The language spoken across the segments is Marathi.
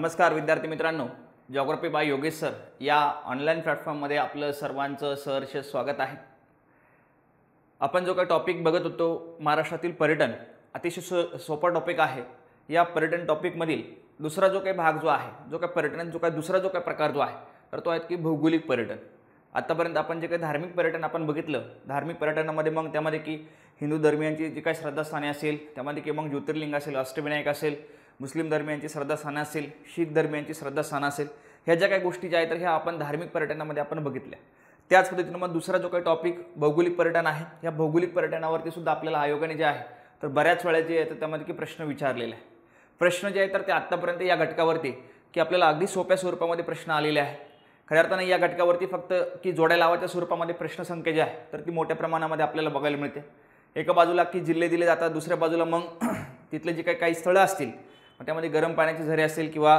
नमस्कार विद्यार्थी मित्रांनो, जिओग्राफी बाय योगेश सर या ऑनलाईन प्लॅटफॉर्ममध्ये आपलं सर्वांचं सहर्ष स्वागत आहे। आपण जो काही टॉपिक बघत होतो महाराष्ट्रातील पर्यटन, अतिशय सोपा टॉपिक आहे। या पर्यटन टॉपिकमधील दुसरा जो काही भाग जो आहे, जो काही पर्यटन जो काही दुसरा जो काही प्रकार जो आहे तर तो आहे की भौगोलिक पर्यटन। आतापर्यंत आपण जे काही धार्मिक पर्यटन आपण बघितलं, धार्मिक पर्यटनामध्ये मग त्यामध्ये की हिंदू धर्मियांची जी काही श्रद्धास्थाने असेल, त्यामध्ये की मग ज्योतिर्लिंग असेल, अष्टविनायक असेल, मुस्लिम धर्मियांची श्रद्धास्थानं असेल, शीख धर्मियांची श्रद्धास्थानं असेल, ह्या ज्या काही गोष्टी ज्या आहेत तर ह्या आपण धार्मिक पर्यटनामध्ये आपण बघितल्या। त्याच पद्धतीने मग दुसरा जो काही टॉपिक भौगोलिक पर्यटन आहे, या भौगोलिक पर्यटनावरती सुद्धा आपल्याला आयोगाने जे आहे तर बऱ्याच वेळा जे आहे तर त्यामध्ये की प्रश्न विचारलेले आहे। प्रश्न जे आहे तर ते आत्तापर्यंत या घटकावरती की आपल्याला अगदी सोप्या स्वरूपामध्ये प्रश्न आलेले आहे। खऱ्या अर्थाने या घटकावरती फक्त की जोड्या लावाच्या स्वरूपामध्ये प्रश्न संख्या जी आहे तर ती मोठ्या प्रमाणामध्ये आपल्याला बघायला मिळते। एका बाजूला की जिल्हे दिले जातात, दुसऱ्या बाजूला मग तिथले जे काही स्थळं असतील, त्यामध्ये गरम पाण्याचे झरे असेल किंवा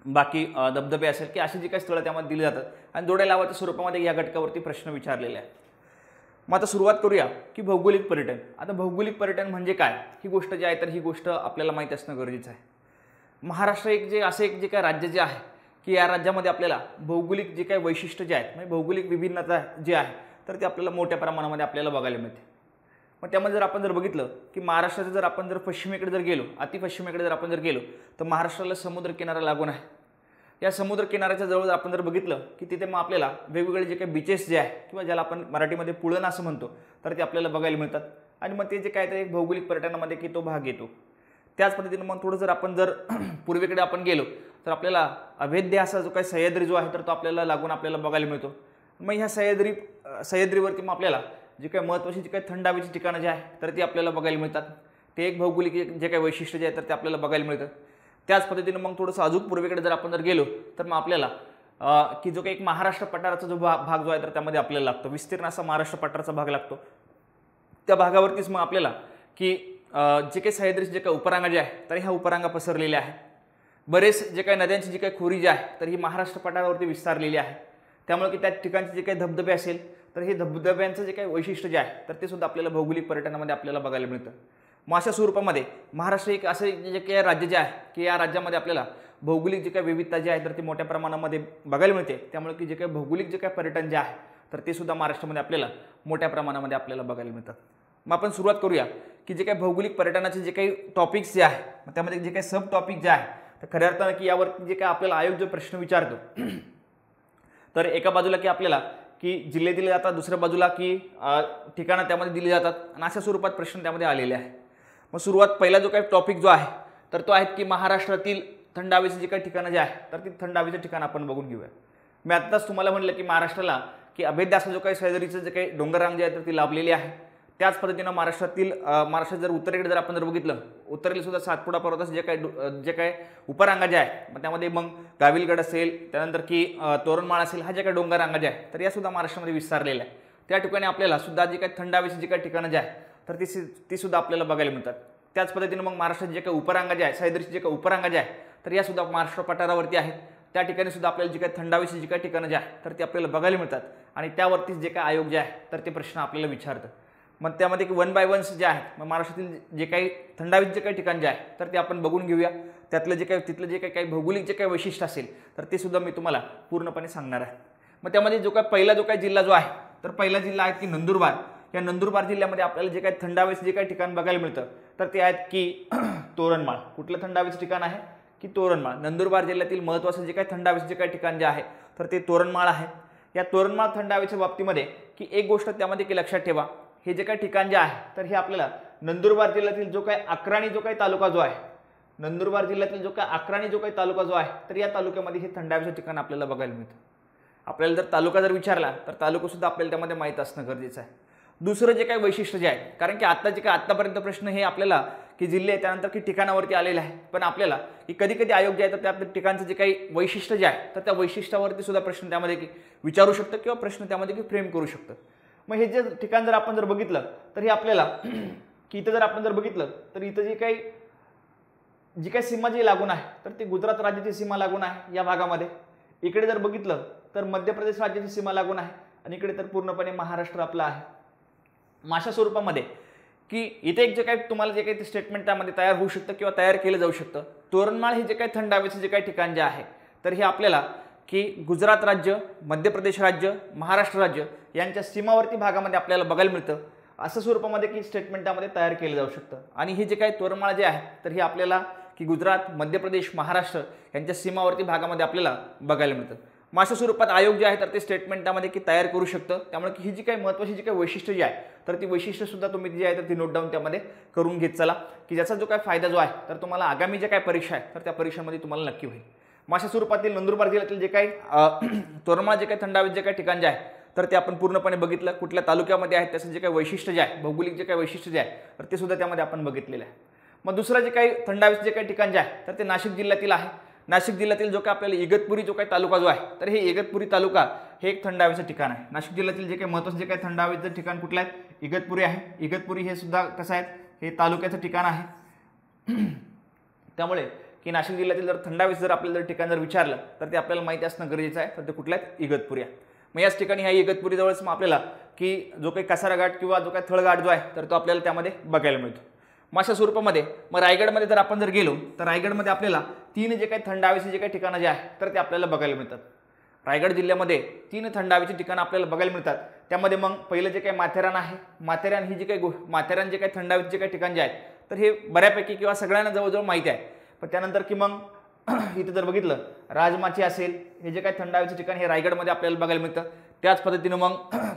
बाकी धबधबे असेल की अशी जी काही स्थळं त्यामध्ये दिली जातात आणि जोड्या लावाच्या स्वरूपामध्ये या घटकावरती प्रश्न विचारलेले आहेत। मग आता सुरुवात करूया की भौगोलिक पर्यटन। आता भौगोलिक पर्यटन म्हणजे काय ही गोष्ट जी आहे तर ही गोष्ट आपल्याला माहिती असणं गरजेचं आहे। महाराष्ट्र एक जे काही राज्य जे आहे की या राज्यामध्ये आपल्याला भौगोलिक जे काही वैशिष्ट्य जे आहेत म्हणजे भौगोलिक विभिन्नता जे आहे तर ते आपल्याला मोठ्या प्रमाणामध्ये आपल्याला बघायला मिळते। मग त्यामध्ये जर आपण बघितलं की महाराष्ट्राचं जर आपण जर पश्चिमेकडे जर गेलो, अति पश्चिमेकडे जर आपण जर गेलो तर महाराष्ट्राला समुद्र किनारा लागून आहे। या समुद्र किनाऱ्याच्या जवळ आपण जर बघितलं की तिथे मग आपल्याला वेगवेगळे जे काही बीचेस जे आहे किंवा ज्याला आपण मराठीमध्ये पुळण असं म्हणतो तर ते आपल्याला बघायला मिळतात आणि मग ते जे काय ते एक भौगोलिक पर्यटनामध्ये की तो भाग येतो। त्याच पद्धतीने मग थोडं जर आपण जर पूर्वेकडे आपण गेलो तर आपल्याला अभेद्य असा जो काही सह्याद्री जो आहे तर तो आपल्याला लागून आपल्याला बघायला मिळतो। मग ह्या सह्याद्रीवरती मग आपल्याला जे काही महत्त्वाची जी काही थंड हवेची ठिकाणं जे आहे तर ती आपल्याला बघायला मिळतात। ते एक भौगोलिक जे काही वैशिष्ट्य जे आहे तर ते आपल्याला बघायला मिळतं। त्याच पद्धतीने मग थोडंसं अजून पूर्वेकडे जर आपण जर गेलो तर मग आपल्याला की जो काही एक महाराष्ट्र पठाराचा जो भाग जो आहे तर त्यामध्ये आपल्याला लागतो, विस्तीर्ण असा महाराष्ट्र पठाराचा भाग लागतो। त्या भागावरतीच मग आपल्याला की जे काही सह्याद्रीचे जे काही उपरांगा जे आहे तर ह्या उपरांगा पसरलेल्या आहे। बरेच जे काही नद्यांची जी काही खोरी जी आहे तर ही महाराष्ट्र पठारावरती विस्तारलेली आहे। त्यामुळे की त्या ठिकाणचे जे काही धबधबे असेल तर हे धबधब्यांचं जे काही वैशिष्ट्य जे आहे तर ते सुद्धा आपल्याला भौगोलिक पर्यटनामध्ये आपल्याला बघायला मिळतं। मग अशा स्वरूपामध्ये महाराष्ट्र एक असे जे काही राज्य जे आहे की या राज्यामध्ये आपल्याला भौगोलिक जे काही विविधता जी आहे तर ती मोठ्या प्रमाणामध्ये बघायला मिळते। त्यामुळे की जे काही भौगोलिक जे काही पर्यटन जे आहे तर ते सुद्धा महाराष्ट्रामध्ये आपल्याला मोठ्या प्रमाणामध्ये आपल्याला बघायला मिळतात। मग आपण सुरुवात करूया की जे काही भौगोलिक पर्यटनाचे जे काही टॉपिक्स जे आहे त्यामध्ये जे काही सब टॉपिक जे आहे तर खऱ्या अर्थानं की यावरती जे काही आपल्याला आयोग जो प्रश्न विचारतो तर एका बाजूला की आपल्याला की जिल्हे दिले जातात, दुसऱ्या बाजूला की ठिकाणं त्यामध्ये दिली जातात आणि अशा स्वरूपात प्रश्न त्यामध्ये आलेले आहे। मग सुरुवात पहिला जो काही टॉपिक जो आहे तर तो आहे की महाराष्ट्रातील थंड हवेची जी काही ठिकाणं जे आहे तर ती थंड हवेचं ठिकाण आपण बघून घेऊया। मी आत्ताच तुम्हाला म्हटलं की महाराष्ट्राला की अभेद्य असा जो काही सह्याद्रीचं जे काही डोंगररांग जे आहे तर ती लाभलेली आहे। त्याच पद्धतीनं महाराष्ट्रात जर उत्तरेकडे जर आपण जर बघितलं, उत्तरेला सुद्धा सातपुडा पर्वताचे जे काही उपरांगा जे आहे मग त्यामध्ये मग गाविलगड असेल, त्यानंतर की तोरणमाळ असेल, हा जे काही डोंगररांगा जे आहे तर या सुद्धा महाराष्ट्रामध्ये विस्तारलेल्या आहे। त्या ठिकाणी आपल्याला सुद्धा जे काही थंड हवेची जी काही ठिकाणं जे आहे तर ती सुद्धा आपल्याला बघायला मिळतात। त्याच पद्धतीने मग महाराष्ट्रात जे काही उपरांगा जे आहे, सह्याद्रीचे जे काही उपरांगा जे आहे तर या सुद्धा महाराष्ट्र पठारावरती आहेत। त्या ठिकाणी सुद्धा आपल्याला जी काही थंड हवेची जी काही ठिकाणं जे आहे तर ते आपल्याला बघायला मिळतात आणि त्यावरतीच जे काही आयोग जे आहे तर ते प्रश्न आपल्याला विचारतं। मग त्यामध्ये की 1 बाय 1 जे आहेत मग महाराष्ट्रातील जे काही थंड हवेचे जे काही ठिकाण जे आहे तर ते आपण बघून घेऊया। तिथलं जे काही भौगोलिक जे काही वैशिष्ट्य असेल तर ते सुद्धा मी तुम्हाला पूर्णपणे सांगणार आहे। मग त्यामध्ये पहिला जो काही जिल्हा जो आहे तर पहिला जिल्हा आहे की नंदुरबार। या नंदुरबार जिल्ह्यामध्ये आपल्याला जे काही थंड हवेचे जे काही ठिकाण बघायला मिळतं तर ते आहेत की तोरणमाळ। कुठलं थंड हवेचं ठिकाण आहे की तोरणमाळ। नंदुरबार जिल्ह्यातील महत्त्वाचं जे काही थंड हवेचे जे काही ठिकाण जे आहे तर ते तोरणमाळ आहे। या तोरणमाळ थंड हवेच्या बाबतीमध्ये की एक गोष्ट त्यामध्ये की लक्षात ठेवा, हे जे काही ठिकाण जे आहे तर हे आपल्याला नंदुरबार जिल्ह्यातील जो काही अक्राणी जो काही तालुका जो आहे, नंदुरबार जिल्ह्यातील जो काही अक्राणी जो काही तालुका जो आहे तर या तालुक्यामध्ये हे थंड हवेचं ठिकाण आपल्याला बघायला मिळतं। आपल्याला जर तालुका जर विचारला तर तालुका सुद्धा आपल्याला त्यामध्ये माहीत असणं गरजेचं आहे। दुसरं जे काही वैशिष्ट्य जे आहे, कारण की आत्तापर्यंत प्रश्न हे आपल्याला की जिल्हे त्यानंतर की ठिकाणावरती आलेले आहे, पण आपल्याला की कधी कधी आयोग जे आहे तर त्या ठिकाणचं जे काही वैशिष्ट्य जे आहे तर त्या वैशिष्ट्यावरती सुद्धा प्रश्न त्यामध्ये की विचारू शकतं किंवा प्रश्न त्यामध्ये की फ्रेम करू शकतं। मग हे जे ठिकाण जर आपण जर बघितलं तर हे आपल्याला की इथं जर आपण जर बघितलं तर इथं जी काही सीमा जी लागून आहे तर ती गुजरात राज्याची सीमा लागून आहे या भागामध्ये। इकडे जर बघितलं तर मध्य प्रदेश राज्याची सीमा लागून आहे आणि इकडे तर पूर्णपणे महाराष्ट्र आपला आहे। अशा स्वरूपामध्ये की इथे एक जे काही तुम्हाला जे काही स्टेटमेंट त्यामध्ये तयार होऊ शकतं किंवा तयार केलं जाऊ शकतं, तोरणमाळ हे जे काही थंड हवेचं जे काही ठिकाण जे आहे तर हे आपल्याला की गुजरात राज्य, मध्य प्रदेश राज्य, महाराष्ट्र राज्य यांच्या सीमावर्ती भागामध्ये आपल्याला बघायला मिळतं, असं स्वरूपामध्ये की स्टेटमेंट त्यामध्ये तयार केलं जाऊ शकतं. आणि हे जे काही तोरणमाळ जे आहे तर हे आपल्याला की गुजरात, मध्य प्रदेश, महाराष्ट्र यांच्या सीमावर्ती भागामध्ये आपल्याला बघायला मिळतं. मग अशा स्वरूपात आयोग जे आहे तर ते स्टेटमेंट त्यामध्ये की तयार करू शकतं. त्यामुळे की ही जी काही महत्त्वाची जी काही वैशिष्ट्य जी आहे तर ती वैशिष्ट्यसुद्धा तुम्ही जी आहे तर ती नोट डाऊन त्यामध्ये करून घेत चला, की ज्याचा जो काय फायदा जो आहे तर तुम्हाला आगामी ज्या काही परीक्षा आहे तर त्या परीक्षेमध्ये तुम्हाला नक्की होईल. मग अशा स्वरूपातील नंदुरबार जिल्ह्यातील जे काही तोरणमाळ जे काही थंड हवेचे जे काही ठिकाण जे आहे तर ते आपण पूर्णपणे बघितलं. कुठल्या तालुक्यामध्ये आहे त्याचं जे काही वैशिष्ट्य जे आहे, भौगोलिक जे काही वैशिष्ट्य जे आहे तर ते सुद्धा त्यामध्ये आपण बघितलेलं आहे. मग दुसरं जे काही थंड हवेचे जे काही ठिकाण जे आहे तर ते नाशिक जिल्ह्यातील आहे. नाशिक जिल्ह्यातील जो काही आपल्याला इगतपुरी जो काही तालुका जो आहे तर हे इगतपुरी तालुका हे एक थंड हवेचं ठिकाण आहे. नाशिक जिल्ह्यातील जे काही महत्त्वाचं जे काही थंड हवेचं ठिकाण कुठलं आहे, इगतपुरी आहे. इगतपुरी हे सुद्धा कसं आहे, हे तालुक्याचं ठिकाण आहे. त्यामुळे की नाशिक जिल्ह्यातील जर थंड हवेचं जर आपल्याला जर ठिकाण जर विचारलं तर ते आपल्याला माहिती असणं गरजेचं आहे. तर ते कुठलं आहे, इगतपुरी आहे. मग याच ठिकाणी ह्या इगतपुरी जवळच मग आपल्याला की जो काही कसारा घाट किंवा जो काही थळघाट जो आहे तर तो आपल्याला त्यामध्ये बघायला मिळतो. मग अशा स्वरूपामध्ये मग रायगडमध्ये जर आपण जर गेलो तर रायगडमध्ये आपल्याला 3 जे काही थंड हवेचे जे काही ठिकाणं जे आहे तर ते आपल्याला बघायला मिळतात. रायगड जिल्ह्यामध्ये 3 थंड हवेची ठिकाणं आपल्याला बघायला मिळतात. त्यामध्ये मग पहिलं जे काही माथेरान आहे, माथेरान ही जी काही माथेरान जे काही थंड हवेचे जे काही ठिकाण जे आहे तर हे बऱ्यापैकी किंवा सगळ्यांना जवळजवळ माहिती आहे. पण त्यानंतर की मग इथं जर बघितलं राजमाची असेल, हे जे काही थंड हवेचे ठिकाण हे रायगडमध्ये आपल्याला बघायला मिळतं. त्याच पद्धतीनं मग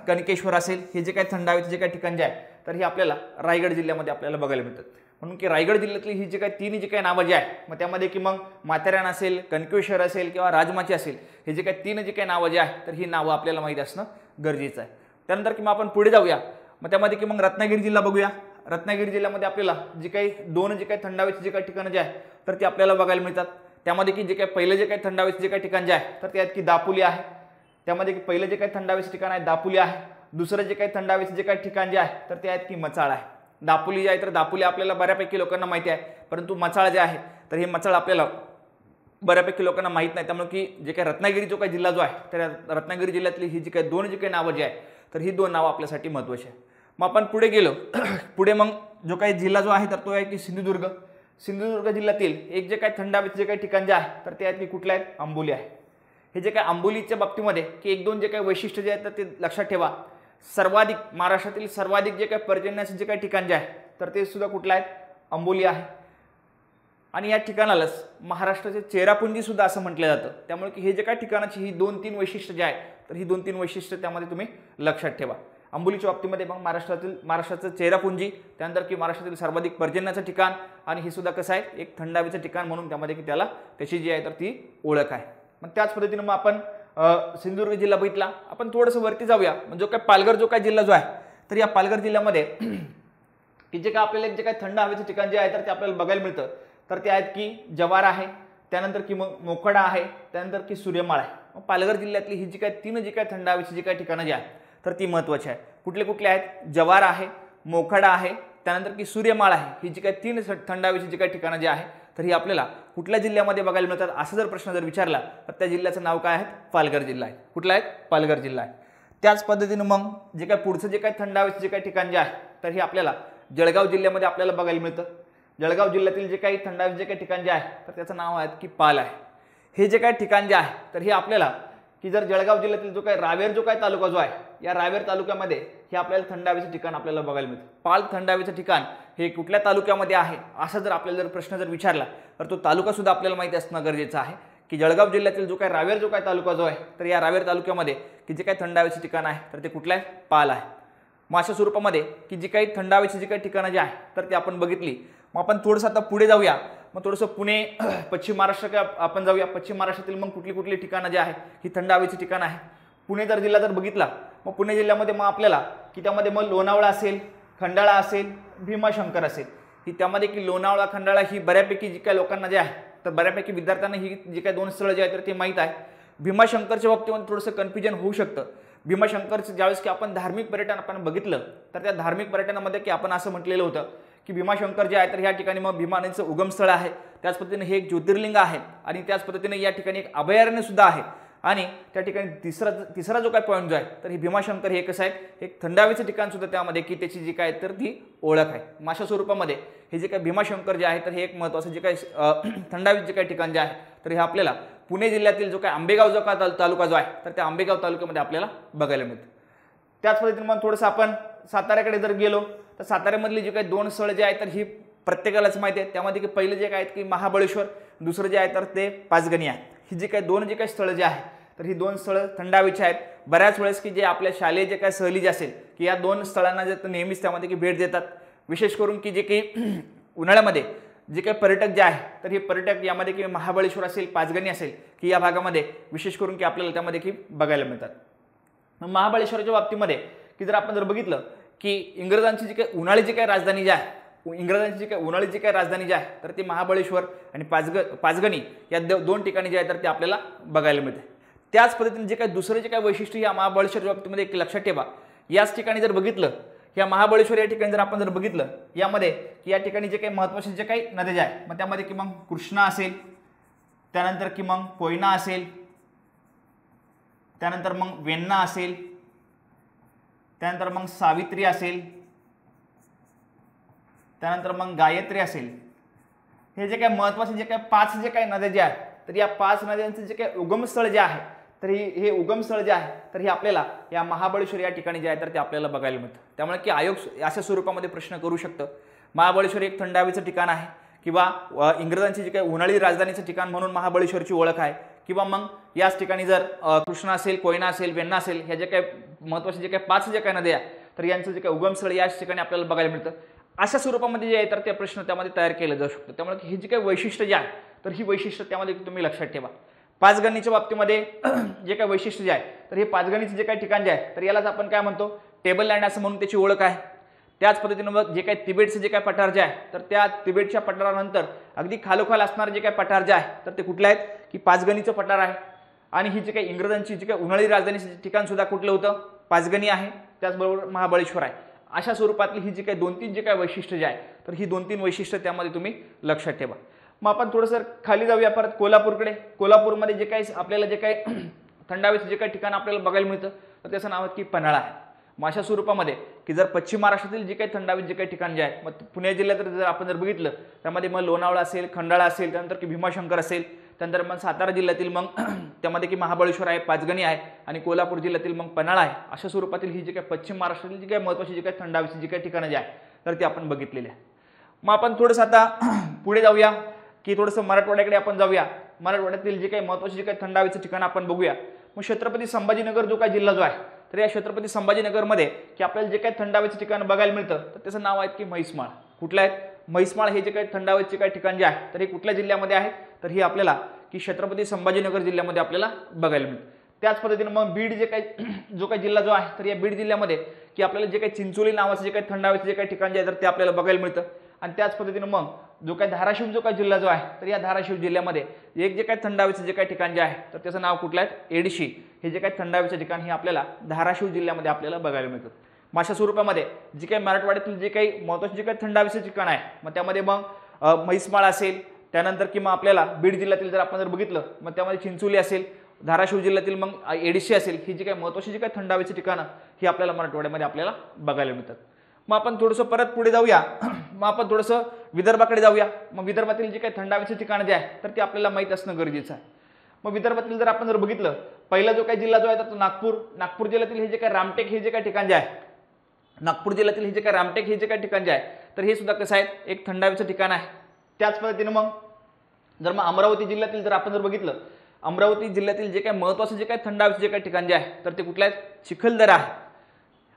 कणकेश्वर असेल, हे जे काही थंड हवेचे जे काही ठिकाण जे आहे तर हे आपल्याला रायगड जिल्ह्यामध्ये आपल्याला बघायला मिळतात. म्हणून की रायगड जिल्ह्यातली ही जी काही 3 जी काही नावं जी आहे मग त्यामध्ये की मग माथेरान असेल, कणकेश्वर असेल किंवा राजमाची असेल, हे जे काही 3 जी काही नावं जी आहे तर ही नावं आपल्याला माहिती असणं गरजेचं आहे. त्यानंतर की मग आपण पुढे जाऊया. मग त्यामध्ये की मग रत्नागिरी जिल्हा बघूया. रत्नागिरी जिल्ह्यामध्ये आपल्याला जी काही 2 जे काही थंड हवेचे जे काही ठिकाणं जे आहे तर ती आपल्याला बघायला मिळतात. त्यामध्ये की जे काही पहिलं जे काही थंड हवेचे जे काही ठिकाण जे आहे तर त्यात की दापोली आहे. त्यामध्ये की पहिलं जे काही थंड हवेचे ठिकाण आहे दापोली आहे. दुसरं जे काही थंड हवेचे जे काही ठिकाण जे आहे तर ते आहेत की मचाळ आहे. दापोली जे आहे तर दापोली आपल्याला बऱ्यापैकी लोकांना माहिती आहे, परंतु मचाळ जे आहे तर हे मचाळ आपल्याला बऱ्यापैकी लोकांना माहीत नाही. त्यामुळे की जे काही रत्नागिरी जो काही जिल्हा जो आहे तर रत्नागिरी जिल्ह्यातली ही जी काही 2 जी काही नावं जी आहे तर ही 2 नावं आपल्यासाठी महत्त्वाची आहे. मग आपण पुढे गेलो पुढे मग जो काही जिल्हा जो आहे तर तो आहे की सिंधुदुर्ग. सिंधुदुर्ग जिल्ह्यातील एक जे काही थंड हवेचे जे काही ठिकाण जे आहे तर ते आहेत की कुठले आहेत, आंबोली आहे. हे जे काही आंबोलीच्या बाबतीमध्ये की 1-2 जे काही वैशिष्ट्य जे आहेत तर ते लक्षात ठेवा. सर्वाधिक महाराष्ट्रातील सर्वाधिक जे काही पर्यटनाचे जे काही ठिकाण जे आहे तर ते सुद्धा कुठलं आहेत, आंबोली आहे. आणि या ठिकाणालाच महाराष्ट्राचे चेहरापुंजी सुद्धा असं म्हटलं जातं. त्यामुळे की हे जे काही ठिकाणाची ही 2-3 वैशिष्ट्य जे आहे तर ही 2-3 वैशिष्ट्य त्यामध्ये तुम्ही लक्षात ठेवा. आंबोलीच्या बाबतीमध्ये मग महाराष्ट्राचं चेहरापुंजी, त्यानंतर की महाराष्ट्रातील सर्वाधिक पर्यटनाचं ठिकाण आणि हे सुद्धा कसं आहे, एक थंड हवेचं ठिकाण म्हणून त्यामध्ये की त्याला त्याची जी आहे तर ती ओळख आहे. मग त्याच पद्धतीनं मग आपण सिंधुदुर्ग जिल्हा बघितला. आपण थोडंसं वरती जाऊया. म्हणजे जो काय पालघर जो काय जिल्हा जो आहे तर या पालघर जिल्ह्यामध्ये की जे काय आपल्याला जे काय थंड हवेचं ठिकाण जे आहे तर ते आपल्याला बघायला मिळतं. तर ते आहेत की जव्हार आहे, त्यानंतर की मग मोखाडा आहे, त्यानंतर की सूर्यमाळ आहे. मग पालघर जिल्ह्यातली ही जी काय 3 जी काय थंड हवेची जी काय ठिकाणं जी आहे तर ती महत्त्वाची आहे. कुठले कुठले आहेत, जव्हार आहे, मोखाडा आहे, त्यानंतर की सूर्यमाळ आहे. ही जी काय 3 थंड हवेची जी काही ठिकाणं जी आहे तर ही आपल्याला कुठल्या जिल्ह्यामध्ये बघायला मिळतात असं जर प्रश्न जर विचारला तर त्या जिल्ह्याचं नाव काय आहे, पालघर जिल्हा आहे. कुठला आहे, पालघर जिल्हा आहे. त्याच पद्धतीनं मग जे काय पुढचं जे काही थंड हवेचं जे काही ठिकाण जे आहे तर हे आपल्याला जळगाव जिल्ह्यामध्ये आपल्याला बघायला मिळतं. जळगाव जिल्ह्यातील जे काही थंड हवेचं जे काही ठिकाण जे आहे तर त्याचं नाव आहे की पाल आहे. हे जे काही ठिकाण जे आहे तर हे आपल्याला की जर जळगाव जिल्ह्यातील जो काही रावेर जो काही तालुका जो आहे या रावेर तालुक्यामध्ये हे आपल्याला थंड हवेचं ठिकाण आपल्याला बघायला मिळतं. पाल थंड हवेचं ठिकाण हे कुठल्या तालुक्यामध्ये आहे असा जर आपल्याला जर प्रश्न जर विचारला तर तो तालुका सुद्धा आपल्याला माहिती असणं गरजेचं आहे. की जळगाव जिल्ह्यातील जो काही रावेर जो काही तालुका जो आहे तर या रावेर तालुक्यामध्ये की जे काही थंड हवेचं ठिकाण आहे तर ते कुठलं आहे, पाल आहे. मग अशा स्वरूपामध्ये की जी काही थंड हवेची जी काही ठिकाणं जी आहे तर ती आपण बघितली. मग आपण थोडंसं आता पुढे जाऊया. मग थोडंसं पुणे पश्चिम महाराष्ट्र आपण जाऊया. पश्चिम महाराष्ट्रातील मग कुठली कुठली ठिकाणं जी आहे ही थंड हवेची ठिकाणं आहे. पुणे जर जिल्हा जर बघितला मग पुणे जिल्ह्यामध्ये मग आपल्याला की त्यामध्ये मग लोणावळा असेल, खंडाळा असेल, भीमाशंकर असेल. ही त्यामध्ये की लोणावळा, खंडाळा ही बऱ्यापैकी जी काही लोकांना जे आहे तर बऱ्यापैकी विद्यार्थ्यांना ही जी काही 2 स्थळं जी आहेत तर ते माहीत आहे. भीमाशंकरच्या बाबतीमध्ये थोडंसं कन्फ्युजन होऊ शकतं. भीमाशंकरचं ज्यावेळेस की आपण धार्मिक पर्यटन आपण बघितलं तर त्या धार्मिक पर्यटनामध्ये की आपण असं म्हटलेलं होतं की भीमाशंकर जे आहे तर ह्या ठिकाणी मग भीमा नदीचं उगमस्थळ आहे. त्याच पद्धतीने हे एक ज्योतिर्लिंग आहे आणि त्याच पद्धतीने या ठिकाणी एक अभयारण्य सुद्धा आहे. आणि त्या ठिकाणी तिसरा जो काय पॉईंट जो आहे तर हे भीमाशंकर हे कसं आहे एक थंड हवेचं ठिकाण सुद्धा त्यामध्ये की त्याची जी काय तर ती ओळख आहे. अशा स्वरूपामध्ये हे जे काय भीमाशंकर जे आहे तर हे एक महत्त्वाचं जे काय थंड हवेचं जे काही ठिकाण जे आहे तर हे आपल्याला पुणे जिल्ह्यातील जो काय आंबेगाव जो काय तालुका जो आहे तर त्या आंबेगाव तालुक्यामध्ये आपल्याला बघायला मिळतं. त्याच पद्धतीने मग थोडंसं आपण साताऱ्याकडे जर गेलो तर साताऱ्यामधली जी काही 2 स्थळं जे आहेत तर ही प्रत्येकालाच माहिती आहे. त्यामध्ये की पहिलं जे काय आहेत की महाबळेश्वर, दुसरं जे आहे तर ते पाचगणी आहे. ही जी काही 2 जे काही स्थळं जे आहेत तर ही 2 स्थळं थंड हवेची आहेत. बऱ्याच वेळेस की जे आपल्या शालेय जे काय सहली जे असेल की या 2 स्थळांना जे नेहमीच त्यामध्ये की भेट देतात. विशेष करून की जे काही उन्हाळ्यामध्ये जे काही पर्यटक जे आहे तर हे पर्यटक यामध्ये की महाबळेश्वर असेल, पाचगणी असेल की या भागामध्ये विशेष करून की आपल्याला त्यामध्ये की बघायला मिळतात. महाबळेश्वराच्या बाबतीमध्ये की जर आपण बघितलं की इंग्रजांची जी काही उन्हाळी जी काही राजधानी जी आहे उन्हाळी जी काही राजधानी जी आहे तर ती महाबळेश्वर आणि पाचगणी या 2 ठिकाणी जे आहे तर ते आपल्याला बघायला मिळते. त्याच पद्धतीने जे काही दुसरं जे काही वैशिष्ट्य या महाबळेश्वरच्या बाबतीमध्ये एक लक्षात ठेवा. याच ठिकाणी जर बघितलं या महाबळेश्वर या ठिकाणी जर आपण बघितलं यामध्ये की या ठिकाणी जे काही महत्त्वाचे जे काही नद्या ज्या आहेत मग त्यामध्ये की मग कृष्णा असेल, त्यानंतर की मग कोयना असेल, त्यानंतर मग वेण्णा असेल, त्यानंतर मग सावित्री असेल, त्यानंतर मग गायत्री असेल. हे जे काही महत्त्वाचे जे काही 5 जे काही नद्या ज्या आहेत तर या 5 नद्यांचं जे काही उगमस्थळ जे आहे तर हे उगमस्थळ जे आहे तर हे आपल्याला या महाबळेश्वर या ठिकाणी जे आहे तर ते आपल्याला बघायला मिळतं. त्यामुळे की आयोग अशा स्वरूपामध्ये प्रश्न करू शकतं महाबळेश्वर एक थंड हवेचं ठिकाण आहे किंवा इंग्रजांची जे काही उन्हाळी राजधानीचं ठिकाण म्हणून महाबळेश्वरची ओळख आहे किंवा मग याच ठिकाणी जर कृष्णा असेल, कोयना असेल, वेण्णा असेल ह्या जे काही महत्त्वाचे जे काही 5 जे काही नद्या आहे तर यांचं जे काही उगमस्थळ याच ठिकाणी आपल्याला बघायला मिळतं. अशा स्वरूपामध्ये जे आहे तर ते प्रश्न त्यामध्ये तयार केले जाऊ शकतो. त्यामुळे हे जे काही वैशिष्ट्य जे आहे तर ही वैशिष्ट्य त्यामध्ये तुम्ही लक्षात ठेवा. पाचगणीच्या बाबतीमध्ये जे काही वैशिष्ट्य जे आहे तर हे पाचगणीचं जे काही ठिकाण जे आहे तर यालाच आपण काय म्हणतो टेबल लँड असं म्हणून त्याची ओळख आहे. त्याच पद्धतीने मग जे काही तिबेटचं जे काही पठार जे आहे तर त्या तिबेटच्या पठारानंतर अगदी खालोखाल असणारे जे काही पठार जे आहे तर ते कुठले आहेत की पाचगणीचं पठार आहे. आणि ही जे काही इंग्रजांची जी काही उन्हाळी राजधानीचं ठिकाण सुद्धा कुठलं होतं पाचगणी आहे. त्याचबरोबर महाबळेश्वर आहे. अशा स्वरूपातली ही जी काही 2-3 जे काही वैशिष्ट्य जे आहे तर ही 2-3 वैशिष्ट्य त्यामध्ये तुम्ही लक्षात ठेवा. मग आपण थोडंसं खाली जाऊया परत कोल्हापूरकडे. कोल्हापूरमध्ये जे काही आपल्याला जे काही थंड हवेचं जे काही ठिकाण आपल्याला बघायला मिळतं तर त्याचं नाव आहे की पन्हाळा आहे. मग अशा स्वरूपामध्ये की जर पश्चिम महाराष्ट्रातील जे काही थंड हवेचं जे काही ठिकाण जे आहे मग पुणे जिल्ह्यात जर आपण बघितलं त्यामध्ये मग लोणावळा असेल, खंडाळा असेल, त्यानंतर की भीमाशंकर असेल, त्यानंतर मग सातारा जिल्ह्यातील मग त्यामध्ये की महाबळेश्वर आहे, पाचगणी आहे आणि कोल्हापूर जिल्ह्यातील मग पन्हाळा आहे. अशा स्वरूपातील ही जी काही पश्चिम महाराष्ट्रातील जी काही महत्त्वाची जी काही थंड हवेची जी काही ठिकाणं जे आहे तर ती आपण बघितलेली आहे. मग आपण थोडंसं आता पुढे जाऊया की थोडंसं मराठवाड्याकडे आपण जाऊया. मराठवाड्यातील जे काही महत्त्वाची जे काही थंड हवेचं ठिकाण आपण बघूया. मग छत्रपती संभाजीनगर जो काही जिल्हा जो आहे तर या छत्रपती संभाजीनगरमध्ये की आपल्याला जे काही थंड हवेचं ठिकाण बघायला मिळतं तर त्याचं नाव आहे की म्हैसमाळ. कुठलं आहे म्हैसमाळ हे जे काही थंड हवेचे काही ठिकाण जे आहे तर हे कुठल्या जिल्ह्यामध्ये आहे तर हे आपल्याला की छत्रपती संभाजीनगर जिल्ह्यामध्ये आपल्याला बघायला मिळतं. त्याच पद्धतीने मग बीड जे काही जो काही जिल्हा जो आहे तर या बीड जिल्ह्यामध्ये की आपल्याला जे काही चिंचोली नावाचं जे काही थंड हवेचं जे काही ठिकाण जे आहे तर ते आपल्याला बघायला मिळतं. आणि त्याच पद्धतीने मग जो काही धाराशिव जो काही जिल्हा जो आहे तर या धाराशिव जिल्ह्यामध्ये एक जे काही थंड हवेचं जे काही ठिकाण जे आहे तर त्याचं नाव कुठलं आहे एडशी. हे जे काही थंड हवेचं ठिकाण हे आपल्याला धाराशिव जिल्ह्यामध्ये आपल्याला बघायला मिळतं. मग अशा स्वरूपामध्ये जे काही मराठवाड्यातील जे काही महत्त्वाचे जे काही थंड हवेचं ठिकाण आहे मग त्यामध्ये मग म्हैसमाळ असेल, त्यानंतर किंवा आपल्याला बीड जिल्ह्यातील जर आपण जर बघितलं मग त्यामध्ये चिंचोली असेल, धाराशिव जिल्ह्यातील मग एडशी असेल, ही जी काही महत्त्वाची जी काही थंड हवेची ठिकाणं ही आपल्याला मराठवाड्यामध्ये आपल्याला बघायला मिळतात. मग आपण थोडंसं परत पुढे जाऊया. मग आपण थोडंसं विदर्भाकडे जाऊया. मग विदर्भातील जे काही थंड हवेचे ठिकाण जे आहे तर ते आपल्याला माहीत असणं गरजेचं आहे. मग विदर्भातील जर आपण जर बघितलं पहिला जो काही जिल्हा जो आहे तर तो नागपूर जिल्ह्यातील हे जे काही रामटेक हे जे काही ठिकाण जे आहे नागपूर जिल्ह्यातील हे जे काही रामटेक हे जे काही ठिकाण जे आहे तर हे सुद्धा कसं आहे एक थंड हवेचं ठिकाण आहे. त्याच पद्धतीने मग जर मग अमरावती जिल्ह्यातील जर आपण जर बघितलं अमरावती जिल्ह्यातील जे काही महत्त्वाचं जे काही थंड हवेचं जे काही ठिकाण जे आहे तर ते कुठलं आहे चिखलदरा आहे.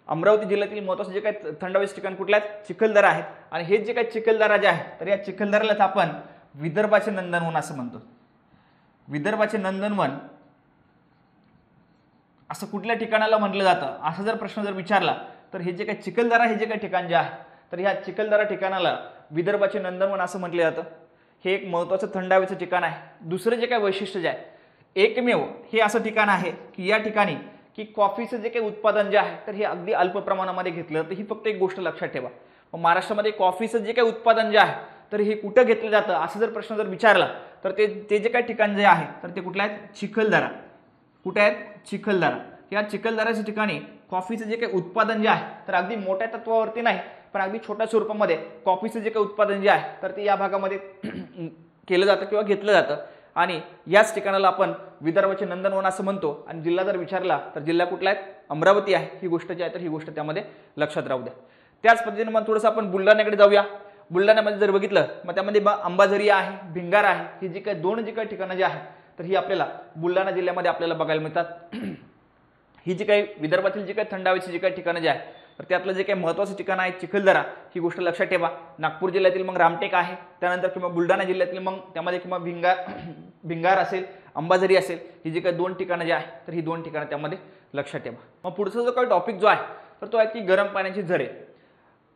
अमरावती जिल्ह्यातील महत्त्वाचं जे काही थंड हवेचं ठिकाण कुठलं आहे चिखलदरा आहेत. आणि हे जे काही चिखलदरा जे आहे तर या चिखलदऱ्यालाच आपण विदर्भाचे नंदनवन असं म्हणतो. विदर्भाचे नंदनवन असं कुठल्या ठिकाणाला म्हटलं जातं असा जर प्रश्न जर विचारला तर हे जे काही चिखलदरा हे जे काही ठिकाण जे आहे तर ह्या चिखलदरा ठिकाणाला विदर्भाचे नंदनवन असं म्हटलं जातं. हे एक महत्त्वाचं थंड हवेचं ठिकाण आहे. दुसरं जे काही वैशिष्ट्य जे आहे एकमेव हे असं ठिकाण आहे की या ठिकाणी की कॉफीचं जे काही उत्पादन जे आहे तर हे अगदी अल्प प्रमाणामध्ये घेतलं तर ही फक्त एक गोष्ट लक्षात ठेवा. महाराष्ट्रामध्ये कॉफीचं जे काही उत्पादन जे आहे तर हे कुठं घेतलं जातं असं जर प्रश्न जर विचारला तर ते जे काही ठिकाण जे आहे तर ते कुठलं आहे चिखलदरा. कुठे आहेत? चिखलदरा. या चिखलदऱ्याच्या ठिकाणी कॉफीचं जे काही उत्पादन जे आहे तर अगदी मोठ्या तत्वावरती नाही, पण अगदी छोट्या स्वरूपामध्ये कॉफीचं जे काही उत्पादन जे आहे तर ते या भागामध्ये केलं जातं किंवा घेतलं जातं. आणि याच ठिकाणाला आपण विदर्भाचे नंदनवन असं म्हणतो. आणि जिल्हा जर विचारला तर जिल्हा कुठला आहे? अमरावती आहे. ही गोष्ट जी आहे तर ही गोष्ट त्यामध्ये लक्षात राहू द्या. त्याच पद्धतीने मग थोडंसं आपण बुलढाण्याकडे जाऊया. बुलढाण्यामध्ये जर बघितलं मग त्यामध्ये अंबाझरी आहे, भिंगार आहे. ही जी काही दोन जी काही ठिकाणं जी आहेत तर ही आपल्याला बुलढाणा जिल्ह्यामध्ये आपल्याला बघायला मिळतात. ही जी काही विदर्भातील जी काही थंड हवेची जी काही ठिकाणं जी आहे तर त्यातलं जे काही महत्त्वाचं ठिकाण आहे चिखलदरा, ही गोष्ट लक्षात ठेवा. नागपूर जिल्ह्यातील मग रामटेक आहे. त्यानंतर किंवा बुलढाणा जिल्ह्यातील मग त्यामध्ये किंवा भिंगार असेल, अंबाझरी असेल. ही जी काही दोन ठिकाणं जी आहे तर ही दोन ठिकाणं त्यामध्ये लक्षात ठेवा. मग पुढचा जो काही टॉपिक जो आहे तर तो आहे की गरम पाण्याची झरे.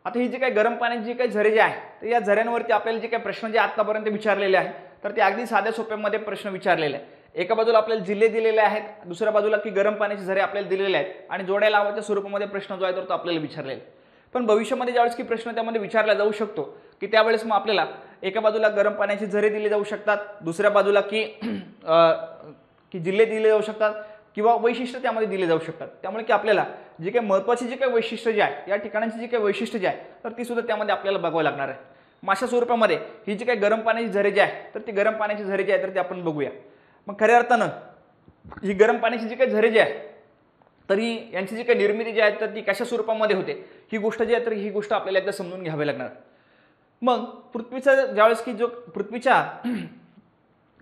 आता ही जी काही गरम पाण्याची जी काही झरे जे आहे तर या झऱ्यांवरती आपल्याला जे काही प्रश्न जे आतापर्यंत विचारलेले आहे तर ते अगदी साध्या सोप्यामध्ये प्रश्न विचारलेले आहे. एका बाजूला आपल्याला जिल्हे दिलेले आहेत, दुसऱ्या बाजूला की गरम पाण्याचे झरे आपल्याला दिलेले आहेत आणि जोड्या लावाच्या स्वरूपामध्ये प्रश्न जो आहे तर तो आपल्याला विचारलेला आहे. पण भविष्यामध्ये ज्यावेळेस की प्रश्न त्यामध्ये विचारला जाऊ शकतो की त्यावेळेस मग आपल्याला एका बाजूला गरम पाण्याचे झरे दिले जाऊ शकतात, दुसऱ्या बाजूला की जिल्हे दिले जाऊ शकतात किंवा वैशिष्ट्य त्यामध्ये दिले जाऊ शकतात. त्यामुळे की आपल्याला जे काही महत्त्वाची जी काही वैशिष्ट्य जे आहे या ठिकाणांची जी काही वैशिष्ट्य जे आहे तर ती सुद्धा त्यामध्ये आपल्याला बघावं लागणार आहे. अशा स्वरूपामध्ये ही जी काही गरम पाण्याची झरे जे आहे तर ती गरम पाण्याची झरे जे आहे तर ते आपण बघूया. मग खऱ्या अर्थानं ही गरम पाण्याची जी काही झरे जी आहे तर ही यांची जी काही निर्मिती जी आहे तर ती कशा स्वरूपामध्ये होते ही गोष्ट जी आहे तर ही गोष्ट आपल्याला एकदा समजून घ्यावी लागणार. मग पृथ्वीचा ज्यावेळेस की जो पृथ्वीच्या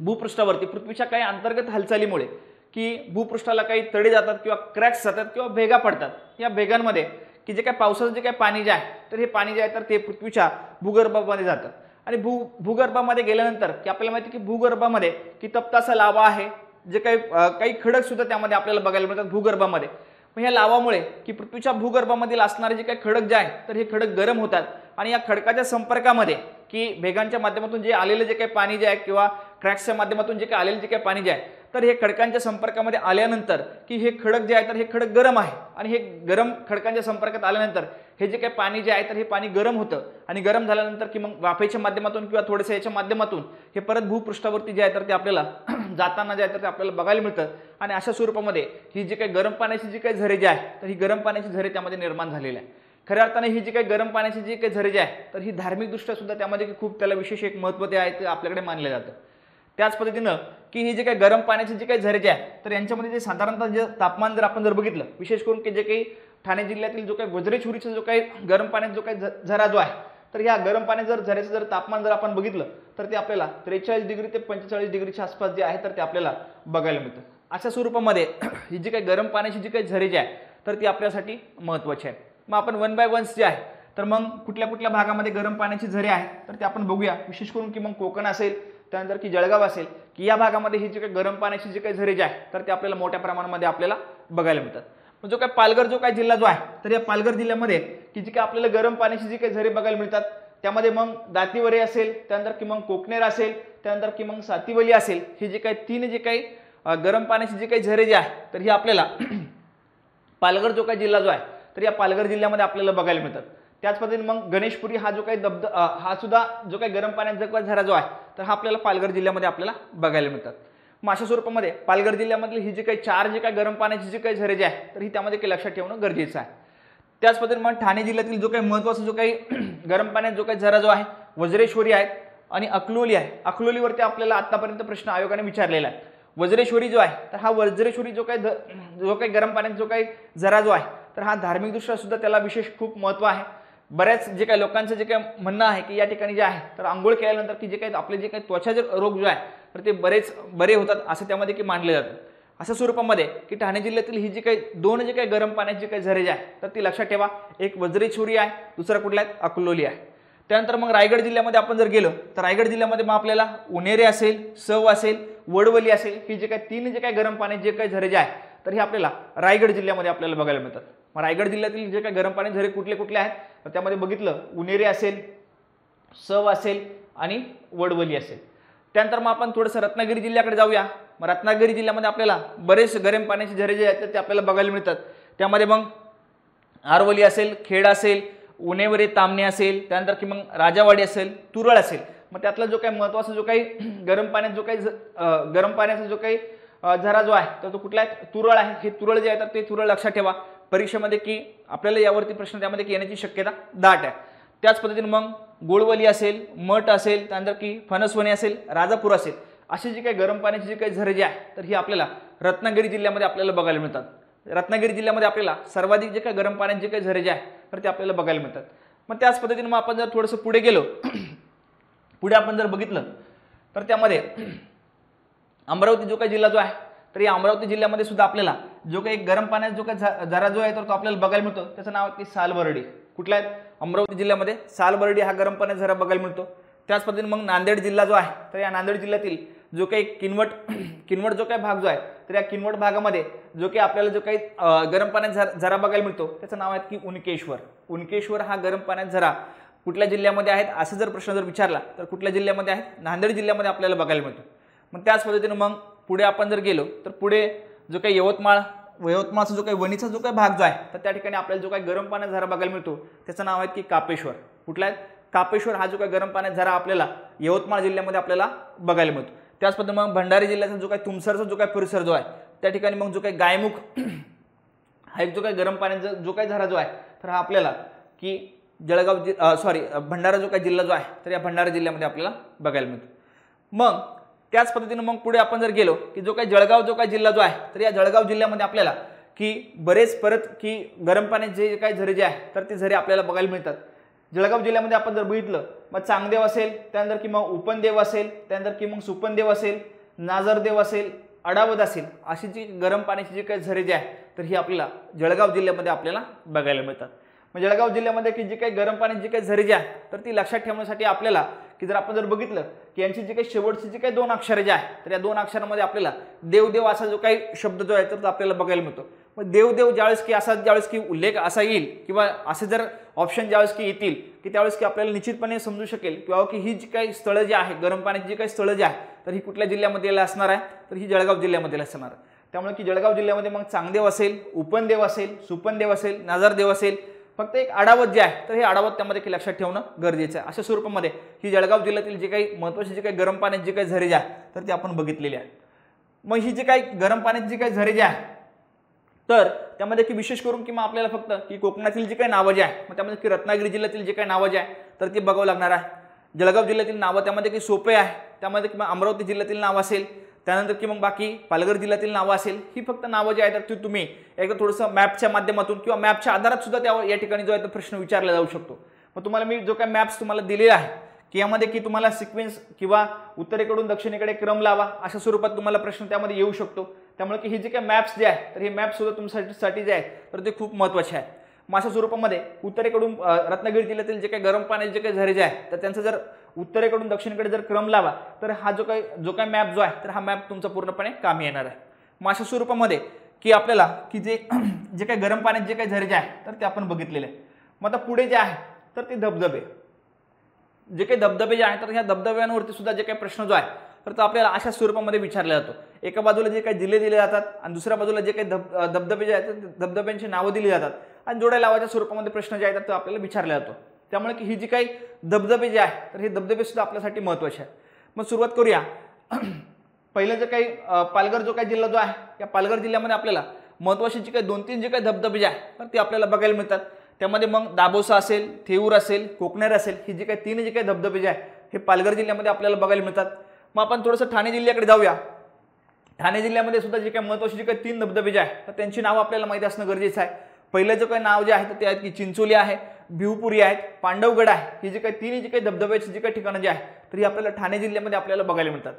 भूपृष्ठावरती पृथ्वीच्या काही अंतर्गत हालचालीमुळे की भूपृष्ठाला काही तडे जातात किंवा क्रॅक्स जातात किंवा भेगा पडतात. या भेगांमध्ये की जे काही पावसाचं जे काही पाणी जे आहे तर हे पाणी जे आहे तर ते पृथ्वीच्या भूगर्भामध्ये जातं. आणि भूगर्भामध्ये गेल्यानंतर की आपल्याला माहिती की भूगर्भामध्ये की तप्त असा लावा आहे, जे काही खडक सुद्धा त्यामध्ये आपल्याला बघायला मिळतात भूगर्भामध्ये. मग ह्या लावामुळे की पृथ्वीच्या भूगर्भामधील असणारे जे काही खडक जे आहे तर हे खडक गरम होतात आणि या खडकाच्या संपर्कामध्ये की भेगांच्या माध्यमातून जे आलेलं जे काही पाणी जे आहे किंवा क्रॅक्सच्या माध्यमातून जे काही आलेलं जे काही पाणी जे आहे तर हे खडकांच्या संपर्कामध्ये आल्यानंतर की हे खडक जे आहे तर हे खडक गरम आहे आणि हे गरम खडकांच्या संपर्कात आल्यानंतर हे जे काही पाणी जे आहे तर हे पाणी गरम होतं आणि गरम झाल्यानंतर की मग वाफेच्या माध्यमातून किंवा थोडंसं याच्या माध्यमातून हे परत भूपृष्ठावरती जे आहे तर ते आपल्याला जाताना जे आहे तर ते आपल्याला बघायला मिळतं. आणि अशा स्वरूपामध्ये ही जी काही गरम पाण्याची जी काही झरे जे आहे तर ही गरम पाण्याची झरे त्यामध्ये निर्माण झालेली आहे. खऱ्या अर्थाने ही जी काही गरम पाण्याची जी काही झरे जे आहे तर ही धार्मिकदृष्ट्या सुद्धा त्यामध्ये खूप त्याला विशेष एक महत्त्व जे आहे ते आपल्याकडे मानलं जातं. त्याच पद्धतीनं की ही जे काही गरम पाण्याची जी काही झरे जे आहे तर यांच्यामध्ये जे साधारणतः जे तापमान जर आपण जर बघितलं विशेष करून की जे काही ठाणे जिल्ह्यातील जो काही वज्रेश्वरीचा जो काही गरम पाण्याचा जो काही झरा जो आहे तर ह्या गरम पाण्याचं झऱ्याचं जर तापमान जर आपण बघितलं तर ते आपल्याला 43 डिग्री ते 45 डिग्रीच्या आसपास जे आहे तर ते आपल्याला बघायला मिळतं. अशा स्वरूपामध्ये ही जी काही गरम पाण्याची जी काही झरे जी आहे तर ती आपल्यासाठी महत्त्वाची आहे. मग आपण वन बाय वन्स जे आहे तर मग कुठल्या कुठल्या भागामध्ये गरम पाण्याची झरे आहेत तर ते आपण बघूया. विशेष करून की मग कोकण असेल, त्यानंतर की जळगाव असेल की या भागामध्ये ही जी काही गरम पाण्याची जी काही झरे जे आहे तर ते आपल्याला मोठ्या प्रमाणामध्ये आपल्याला बघायला मिळतात. जो काही पालघर जो काही जिल्हा जो आहे तर या पालघर जिल्ह्यामध्ये की जी काही आपल्याला गरम पाण्याची जी काही झरे बघायला मिळतात त्यामध्ये मग दातीवरे असेल, त्यानंतर की मग कोकनेर असेल, त्यानंतर की मग सातीवली असेल. ही जे काही तीन जे काही गरम पाण्याची जी काही झरे जे आहे तर ही आपल्याला पालघर जो काही जिल्हा जो आहे तर या पालघर जिल्ह्यामध्ये आपल्याला बघायला मिळतात. त्याच पद्धतीने मग गणेशपुरी हा जो काही हा सुद्धा जो काही गरम पाण्याचा जो झरा जो आहे तर हा आपल्याला पालघर जिल्ह्यामध्ये आपल्याला बघायला मिळतात. मग अशा स्वरूपामध्ये पालघर जिल्ह्यामधली ही जी काही चार जे काही गरम पाण्याची जी काही झरे जे आहे तर ही त्यामध्ये काही लक्षात ठेवणं गरजेचं आहे. त्याच पद्धतीने मग ठाणे जिल्ह्यातील जो काही महत्त्वाचा जो काही गरम पाण्याचा जो काही झरा जो आहे वज्रेश्वरी आहे आणि अकलोली आहे. अकलोलीवरती आपल्याला आतापर्यंत प्रश्न आयोगाने विचारलेला आहे. वज्रेश्वरी जो आहे तर हा वज्रेश्वरी जो काही गरम पाण्याचा जो काही झरा जो आहे तर हा धार्मिकदृष्ट्या सुद्धा त्याला विशेष खूप महत्त्व आहे. बऱ्याच जे काही लोकांचं जे काही म्हणणं आहे की या ठिकाणी जे आहे तर आंघोळ केल्यानंतर की जे काही आपले जे काही त्वचाचे रोग जो आहे तर ते बरे होतात असं त्यामध्ये की मानले जातं. अशा स्वरूपामध्ये की ठाणे जिल्ह्यातील ही जी काही दोन जे काही गरम पाण्याची जी काही झरे जे आहे तर ती लक्षात ठेवा. एक वज्रेश्वरी आहे, दुसरा कुठला आहे अकलोली आहे. त्यानंतर मग रायगड जिल्ह्यामध्ये आपण जर गेलो तर रायगड जिल्ह्यामध्ये मग आपल्याला उनेरे असेल, सव असेल, वडवली असेल ही जे काही तीन जे काही गरम पाण्याचे जे काही झरे जे आहे तर हे आपल्याला रायगड जिल्ह्यामध्ये आपल्याला बघायला मिळतात. मग रायगड जिल्ह्यातील जे काही गरम पाणी झरे कुठले कुठले आहेत तर त्यामध्ये बघितलं उनेरे असेल, सव असेल आणि वडवली असेल. त्यानंतर मग आपण थोडंसं रत्नागिरी जिल्ह्याकडे जाऊया. मग रत्नागिरी जिल्ह्यामध्ये आपल्याला बरेच गरम पाण्याचे झरे जे आहेत ते आपल्याला बघायला मिळतात. त्यामध्ये मग आरवली असेल, खेड असेल, उनेवरे तामणे असेल, त्यानंतर की मग राजावाडी असेल, तुरळ असेल. मग त्यातला जो काही महत्त्वाचा जो काही गरम पाण्याचा जो काही झरा जो आहे तर तो कुठला आहे, तुरळ आहे. हे तुरळ जे आहे तर ते तुरळ लक्षात ठेवा परीक्षेमध्ये, की आपल्याला यावरती प्रश्न त्यामध्ये येण्याची शक्यता दाट आहे. त्याच पद्धतीने मग गोळवली असेल, मठ असेल, त्यानंतर की फणसवणी असेल, राजापूर असेल, अशी जी काही गरम पाण्याची जी काही झरे जे आहे तर ही आपल्याला रत्नागिरी जिल्ह्यामध्ये आपल्याला बघायला मिळतात. रत्नागिरी जिल्ह्यामध्ये आपल्याला सर्वाधिक जे काही गरम पाण्याचे जे काही झरे जे आहे तर ते आपल्याला बघायला मिळतात. मग त्याच पद्धतीने मग आपण जर थोडंसं पुढे गेलो, पुढे आपण जर बघितलं तर त्यामध्ये अमरावती जो काही जिल्हा जो आहे तर या अमरावती जिल्ह्यामध्ये सुद्धा आपल्याला जो काही गरम पाण्याचा जो काही झरा जो आहे तर तो आपल्याला बघायला मिळतो. त्याचं नाव आहे की सालबर्डी. कुठला आहे, अमरावती जिल्ह्यामध्ये सालबर्डी हा गरम पाण्याचा झरा बघायला मिळतो. त्याच पद्धतीने मग नांदेड जिल्हा जो आहे तर या नांदेड जिल्ह्यातील जो काही किनवट जो काही भाग जो आहे तर या किनवट भागामध्ये जो काही आपल्याला जो काही गरम पाण्याचा झरा बघायला मिळतो त्याचं नाव आहे की उनकेश्वर. उनकेश्वर हा गरम पाण्याचा झरा कुठल्या जिल्ह्यामध्ये आहेत असं जर प्रश्न जर विचारला तर कुठल्या जिल्ह्यामध्ये आहेत, नांदेड जिल्ह्यामध्ये आपल्याला बघायला मिळतो. मग त्याच पद्धतीने मग पुढे आपण जर गेलो तर पुढे जो काही यवतमाळचा जो काही वणीचा जो काही भाग जो आहे तर त्या ठिकाणी आपल्याला जो काही गरम पाण्याचा झरा बघायला मिळतो त्याचं नाव आहे की कापेश्वर. कुठला आहे, कापेश्वर हा जो काही गरम पाण्याचा झरा आपल्याला यवतमाळ जिल्ह्यामध्ये आपल्याला बघायला मिळतो. त्याच पद्धतीने मग भंडारी जिल्ह्याचा जो काही तुमसरचा जो काही परिसर जो आहे त्या ठिकाणी मग जो काही गायमुख हा एक जो काही गरम पाण्याचा जो काही झरा जो आहे तर हा आपल्याला की भंडारा जो काही जिल्हा जो आहे तर या भंडारा जिल्ह्यामध्ये आपल्याला बघायला मिळतो. मग त्याच पद्धतीने मग पुढे आपण जर गेलो की जो काही जळगाव जो काही जिल्हा जो आहे तर या जळगाव जिल्ह्यामध्ये आपल्याला की बरेच परत की गरम पाण्याचे जे काही झरे जे आहे तर ते झरे आपल्याला बघायला मिळतात. जळगाव जिल्ह्यामध्ये आपण जर बघितलं मग चांगदेव असेल, त्यानंतर की मग उपनदेव असेल, त्यानंतर की मग सुपनदेव असेल, नाझरदेव असेल, अडावद असेल, अशी जी गरम पाण्याची जी काही झरे जे आहे तर ही आपल्याला जळगाव जिल्ह्यामध्ये आपल्याला बघायला मिळतात. मग जळगाव जिल्ह्यामध्ये की जी काही गरम पाण्याची जी काही झरे जी आहे तर ती लक्षात ठेवण्यासाठी आपल्याला की जर आपण जर बघितलं की यांची जी काही शेवटची जी काही 2 अक्षरे जे आहे तर या 2 अक्षरामध्ये आपल्याला देवदेव असा जो काही शब्द जो आहे तर तो आपल्याला बघायला मिळतो. मग देवदेव ज्यावेळेस की उल्लेख असा येईल किंवा असे जर ऑप्शन ज्यावेळेस की येतील की त्यावेळेस की आपल्याला निश्चितपणे समजू शकेल किंवा की ही जी काही स्थळं जी आहे गरम पाण्याची जी काही स्थळं जी आहे तर ही कुठल्या जिल्ह्यामध्ये असणार आहे तर ही जळगाव जिल्ह्यामध्ये असणार आहे. त्यामुळे की जळगाव जिल्ह्यामध्ये मग चांगदेव असेल, उपनदेव असेल, सुपनदेव असेल, नाझरदेव असेल, फक्त एक आडावत जे आहे तर हे आडावत त्यामध्ये की लक्षात ठेवणं गरजेचं आहे. अशा स्वरूपामध्ये ही जळगाव जिल्ह्यातील जे काही महत्त्वाचे जे काही गरम पाण्याची जी काही झरे जे आहे तर ते आपण बघितलेली आहे. मग ही जी काही गरम पाण्याची जी काही झरे जे आहे तर त्यामध्ये की विशेष करून किंवा आपल्याला फक्त की कोकणातील जी काही नावं जे आहे मग त्यामध्ये की रत्नागिरी जिल्ह्यातील जे काही नावं जे आहे तर ते बघावं लागणार आहे. जळगाव जिल्ह्यातील नावं त्यामध्ये की सोपे आहे, त्यामध्ये किंवा अमरावती जिल्ह्यातील नाव असेल, त्यानंतर की मग बाकी पालघर जिल्ह्यातील नावं असेल, ही फक्त नावं जी आहेत तर ती तुम्ही एकदा थोडंसं मॅपच्या माध्यमातून किंवा मॅपच्या आधारात सुद्धा त्या या ठिकाणी जो आहे तो प्रश्न विचारला जाऊ शकतो. मग तुम्हाला मी जो काही मॅप्स तुम्हाला दिलेला आहे की यामध्ये की तुम्हाला सिक्वेन्स किंवा उत्तरेकडून दक्षिणेकडे क्रम लावा अशा स्वरूपात तुम्हाला प्रश्न त्यामध्ये येऊ शकतो. त्यामुळे की ही जी काही मॅप्स जे आहे तर हे मॅप्स सुद्धा तुमच्यासाठी जे आहे तर ते खूप महत्त्वाचे आहे. मग अशा स्वरूपामध्ये उत्तरेकडून रत्नागिरी जिल्ह्यातील जे काही गरम पाण्याचे जे काही झरे जे आहे तर त्यांचा जर उत्तरेकडून दक्षिणेकडे जर क्रम लावा तर हा जो काही मॅप जो आहे तर हा मॅप तुमचा पूर्णपणे कामी येणार आहे. मग अशा स्वरूपामध्ये की आपल्याला की जे काही गरम पाण्याचे जे काही झरे जे आहे तर ते आपण बघितलेले आहे. मग आता पुढे जे आहे तर ते धबधबे जे काही धबधबे जे आहेत तर ह्या धबधब्यांवरती सुद्धा जे काही प्रश्न जो आहे तर तो आपल्याला अशा स्वरूपामध्ये विचारला जातो. एका बाजूला जे काही जिल्हे दिले जातात आणि दुसऱ्या बाजूला जे काही धबधबे जे आहेत धबधब्यांची नावं दिली जातात आणि जोड्या लावाच्या स्वरूपामध्ये प्रश्न जे आहेत तो आपल्याला विचारला जातो. त्यामुळे की ही जी काही धबधबे जे आहे तर हे धबधबे सुद्धा आपल्यासाठी महत्त्वाचे आहेत. मग सुरुवात करूया. पहिलं जे काही पालघर जो काही जिल्हा जो आहे या पालघर जिल्ह्यामध्ये आपल्याला महत्त्वाचे जे काही 2-3 जे काही धबधबे जे आहेत तर ते आपल्याला बघायला मिळतात. त्यामध्ये मग दाबोसा असेल, थेऊर असेल, कोकणेर असेल, ही जी काही 3 जे काही धबधबे जे आहेत हे पालघर जिल्ह्यामध्ये आपल्याला बघायला मिळतात. मग आपण थोडंसं ठाणे जिल्ह्याकडे जाऊया. ठाणे जिल्ह्यामध्ये सुद्धा जे काही महत्त्वाचे जे काही 3 धबधबे जे आहेत तर त्यांची नावं आपल्याला माहिती असणं गरजेचं आहे. पहिलं जे काही नाव जे आहे तर ते आहेत की चिंचोली आहे, भिवपुरी आहेत, पांडवगड आहे. ही जी काही 3 जे काही धबधब्याची जी काही ठिकाणं जे आहे तर ही आपल्याला ठाणे जिल्ह्यामध्ये आपल्याला बघायला मिळतात.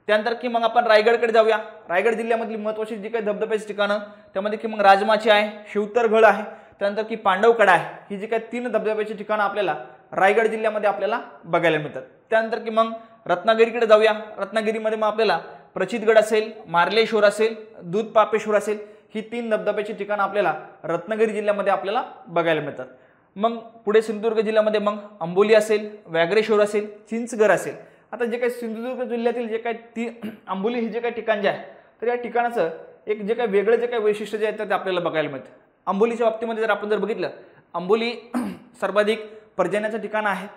त्यानंतर की मग आपण रायगडकडे जाऊया. रायगड जिल्ह्यामधली महत्त्वाची जी काही धबधब्याची ठिकाणं त्यामध्ये की मग राजमाची आहे, शिवतरगड आहे, त्यानंतर की पांडवकडा आहे. ही जी काही 3 धबधब्याची ठिकाणं आपल्याला रायगड जिल्ह्यामध्ये आपल्याला बघायला मिळतात. त्यानंतर की मग रत्नागिरीकडे जाऊया. रत्नागिरीमध्ये मग आपल्याला प्रचितगड असेल, मार्लेश्वर असेल, दूधपापेश्वर असेल, ही 3 धबधब्याची ठिकाणं आपल्याला रत्नागिरी जिल्ह्यामध्ये आपल्याला बघायला मिळतात. मग पुढे सिंधुदुर्ग जिल्ह्यामध्ये मग अंबोली असेल, व्याघ्रेश्वर असेल, चिंचगड असेल. आता जे काही सिंधुदुर्ग जिल्ह्यातील जे काही अंबोली ही जे काही ठिकाण जे आहे तर या ठिकाणाचं एक जे काही वेगळं जे काही वैशिष्ट्य जे आहे तर ते आपल्याला बघायला मिळतं. अंबोलीच्या बाबतीमध्ये जर आपण बघितलं, अंबोली सर्वाधिक पर्जन्याचं ठिकाण आहे.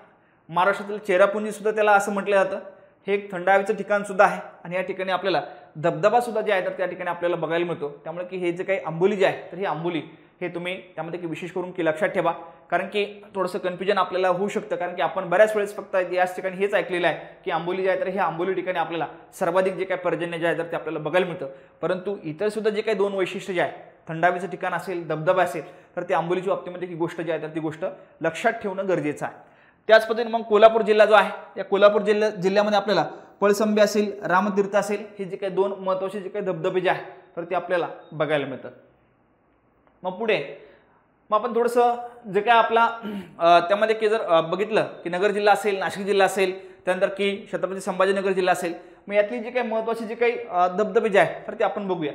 महाराष्ट्रातील चेरापुंजी सुद्धा त्याला असं म्हटलं जातं. हे एक थंड हवेचं ठिकाण सुद्धा आहे आणि या ठिकाणी आपल्याला धबधबा सुद्धा जे आहे तर त्या ठिकाणी आपल्याला बघायला मिळतो। त्यामुळे की हे जे काही आंबोली जे आहे तर ही आंबोली हे तुम्ही त्यामध्ये की विशेष करून की लक्षात ठेवा, कारण की थोडंसं कन्फ्युजन आपल्याला होऊ शकतं, कारण की आपण बऱ्याच वेळेस फक्त याच ठिकाणी हेच ऐकलेलं आहे की आंबोली जे आहे तर हे आंबोली ठिकाणी आपल्याला सर्वाधिक जे काही पर्जन्य जे आहे तर ते आपल्याला बघायला मिळतं। परंतु इतर सुद्धा जे काही दोन वैशिष्ट्य जे आहे, थंड हवेचं ठिकाण असेल, धबधबा असेल, तर ते आंबोलीच्या बाबतीमध्ये ही गोष्ट जी आहे तर ती गोष्ट लक्षात ठेवणं गरजेचं आहे। त्याच पद्धतीने मग कोल्हापूर जिल्हा जो आहे, या कोल्हापूर जिल्ह्यामध्ये आपल्याला पळसंबी असेल, रामतीर्थ असेल, हे जे काही दोन महत्त्वाचे जे काही धबधबे जे आहे तर ते आपल्याला बघायला मिळतात। मग पुढे मग आपण थोडंसं जे काय आपला त्यामध्ये की जर बघितलं की नगर जिल्हा असेल, नाशिक जिल्हा असेल, त्यानंतर की छत्रपती संभाजीनगर जिल्हा असेल, मग यातली जे काही महत्त्वाचे जे काही धबधबे जे आहे तर ते आपण बघूया।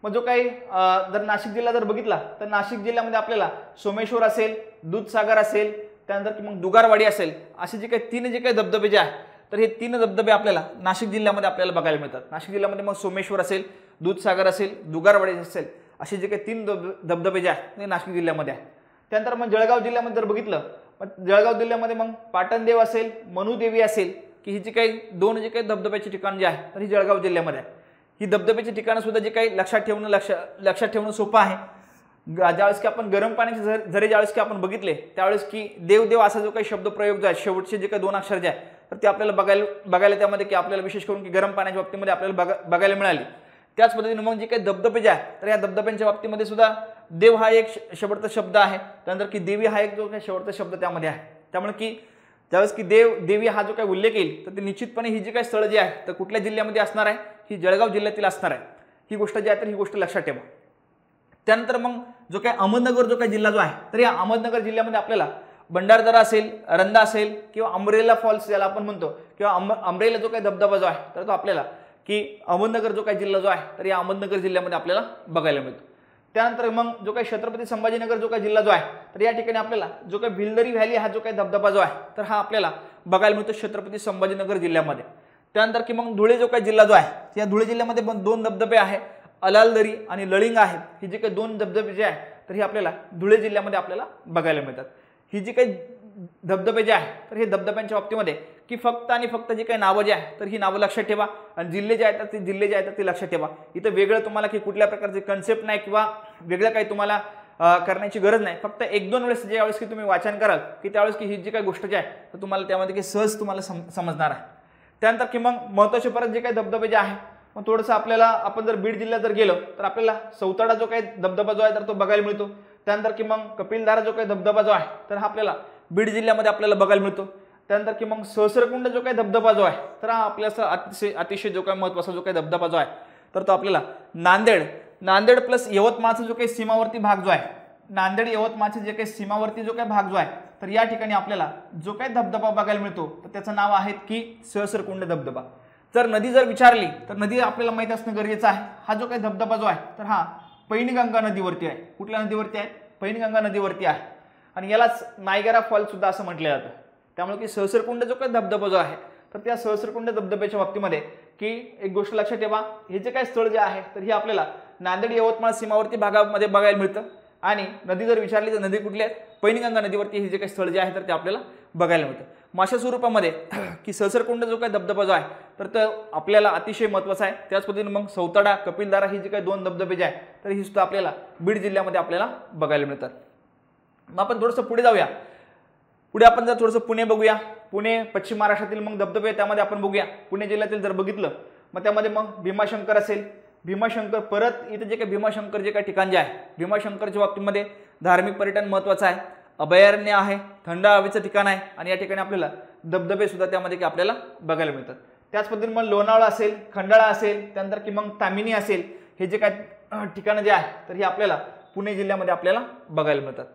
मग जो काही जर नाशिक जिल्हा जर बघितला तर नाशिक जिल्ह्यामध्ये आपल्याला सोमेश्वर असेल, दूधसागर असेल, त्यानंतर की मग दुगारवाडी असेल, असे जे काही तीन जे काही धबधबे जे आहे तर हे तीन धबधबे आपल्याला नाशिक जिल्ह्यामध्ये आपल्याला बघायला मिळतात। नाशिक जिल्ह्यामध्ये मग सोमेश्वर असेल, दूधसागर असेल, दुगारवाडी असेल, असे जे काही तीन धबधबे जे आहेत ते नाशिक जिल्ह्यामध्ये आहे। त्यानंतर मग जळगाव जिल्ह्यामध्ये जर बघितलं, मग जळगाव जिल्ह्यामध्ये मग पाटणदेव असेल, मनुदेवी असेल, की ही जी काही दोन जे काही धबधब्याचे ठिकाण जे आहे तर ही जळगाव जिल्ह्यामध्ये आहे। ही धबधब्याची ठिकाणं सुद्धा जे काही लक्षात ठेवणं सोपं आहे। ज्यावेळेस की आपण गरम पाण्याचे झरे ज्यावेळेस की आपण बघितले त्यावेळेस की देव देव असा जो काही शब्दप्रयोग जो आहे, शेवटचे जे काही दोन अक्षर जे आहे तर ते आपल्याला बघायला त्यामध्ये की आपल्याला विशेष करून की गरम पाण्याच्या बाबतीमध्ये आपल्याला बघायला मिळाली। त्याच पद्धतीने मग जे काही धबधबे जे आहे तर या धबधब्यांच्या बाबतीमध्ये सुद्धा देव हा एक शेवटचा शब्द आहे, त्यानंतर की देवी हा एक जो काही शेवटचा शब्द त्यामध्ये आहे। त्यामुळे की ज्यावेळेस की देवी हा जो काही उल्लेख येईल तर ते निश्चितपणे ही जी काही स्थळ जी आहे तर कुठल्या जिल्ह्यामध्ये असणार आहे, ही जळगाव जिल्ह्यातील असणार आहे। ही गोष्ट जी आहे तर ही गोष्ट लक्षात ठेवा। त्यानंतर मग जो काही अहमदनगर जो काही जिल्हा जो आहे तर या अहमदनगर जिल्ह्यामध्ये आपल्याला भंडारदरा असेल, रंधा असेल, किंवा अमरेला फॉल्स ज्याला आपण म्हणतो, किंवा अमरेला जो काही धबधबा जो आहे तर तो आपल्याला की अहमदनगर जो काही जिल्हा जो आहे तर या अहमदनगर जिल्ह्यामध्ये आपल्याला बघायला मिळतो। त्यानंतर मग जो काही छत्रपती संभाजीनगर जो काही जिल्हा जो आहे तर या ठिकाणी आपल्याला जो काही भिलदरी व्हॅली हा जो काही धबधबा जो आहे तर हा आपल्याला बघायला मिळतो छत्रपती संभाजीनगर जिल्ह्यामध्ये। त्यानंतर की मग धुळे जो काही जिल्हा जो आहे, या धुळे जिल्ह्यामध्ये पण दोन धबधबे आहेत, अलालदरी आणि लळिंग आहेत। ही जे काही दोन धबधबे जे आहे तर हे आपल्याला धुळे जिल्ह्यामध्ये आपल्याला बघायला मिळतात। ही जी काही धबधबे जे आहे तर हे धबधब्यांच्या बाबतीमध्ये की फक्त आणि फक्त जे काही नावं जे आहे तर ही नावं लक्षात ठेवा, आणि जिल्हे जे आहेत तर ते जिल्हे जे आहेत तर ते लक्षात ठेवा। इथं वेगळं तुम्हाला की कुठल्या प्रकारचे कन्सेप्ट नाही किंवा वेगळं काही तुम्हाला करण्याची गरज नाही। फक्त एक दोन वेळेस ज्यावेळेस की तुम्ही वाचन कराल की त्यावेळेस की ही जी काही गोष्ट जी आहे तर तुम्हाला त्यामध्ये की सहज तुम्हाला समजणार आहे। त्यानंतर की मग महत्त्वाचे परत जे काही धबधबे जे आहे, मग थोडंसं आपल्याला आपण जर बीड जिल्ह्यात जर गेलो तर आपल्याला सौताडा जो काही धबधबा जो आहे तर तो बघायला मिळतो। त्यानंतर की मग कपिलधारा जो काही धबधबा जो आहे तर हा आपल्याला बीड जिल्ह्यामध्ये आपल्याला बघायला मिळतो। त्यानंतर की मग सहस्रकुंड जो काही धबधबा जो आहे तर हा आपल्याला अतिशय जो काही महत्त्वाचा जो काही धबधबा जो आहे तर तो आपल्याला नांदेड प्लस यवतमाळचा जो काही सीमावर्ती भाग जो आहे, नांदेड यवतमाळचे जे काही सीमावर्ती जो काही भाग जो आहे तर या ठिकाणी आपल्याला जो काही धबधबा बघायला मिळतो तर त्याचं नाव आहे की सहस्रकुंड धबधबा। जर नदी जर विचारली तर नदी आपल्याला माहित असणं गरजेचं आहे। हा जो काही धबधबा जो आहे तर हा पैनगंगा नदीवरती आहे। कुठल्या नदीवरती आहे? पैनगंगा नदीवरती आहे, आणि यालाच नायगरा फॉल सुद्धा असं म्हटलं जातं। त्यामुळे की सहस्रकुंड जो काही धबधबा जो आहे तर त्या सहस्रकुंड धबधब्याच्या बाबतीमध्ये की एक गोष्ट लक्षात ठेवा, हे जे काही स्थळ जे आहे तर हे आपल्याला नांदेड यवतमाळ सीमावर्ती भागामध्ये बघायला मिळतं। आणि नदी जर विचारली तर नदी कुठली आहे? पैनगंगा नदीवरती हे जे काही स्थळ जे आहे तर ते आपल्याला बघायला मिळतं। माशा स्वरूपामध्ये की सहस्रकुंड जो काही धबधबा जो आहे तर तो आपल्याला अतिशय महत्त्वाचा आहे। त्याच पद्धतीने मग सौताडा, कपिलधारा ही जी काही दोन धबधबे जे आहे तर ही सुद्धा आपल्याला बीड जिल्ह्यामध्ये आपल्याला बघायला मिळतात। मग आपण थोडंसं पुढे जाऊया। पुढे आपण जर थोडंसं पुणे बघूया। पुणे पश्चिम महाराष्ट्रातील मग धबधबे त्यामध्ये आपण बघूया। पुणे जिल्ह्यातील जर बघितलं मग त्यामध्ये मग भीमाशंकर असेल, भीमाशंकर परत इथे जे काही भीमाशंकर जे काही ठिकाण जे आहे, भीमाशंकरच्या बाबतीमध्ये धार्मिक पर्यटन महत्त्वाचं आहे, अभयारण्य आहे, थंड हवेचं ठिकाण आहे, आणि या ठिकाणी आपल्याला धबधबे सुद्धा त्यामध्ये की आपल्याला बघायला मिळतात। त्याच पद्धतीने मग लोणावळा असेल, खंडाळा असेल, त्यानंतर की मग तामिनी असेल, हे जे काही ठिकाणं जे आहे तर हे आपल्याला पुणे जिल्ह्यामध्ये आपल्याला बघायला मिळतात।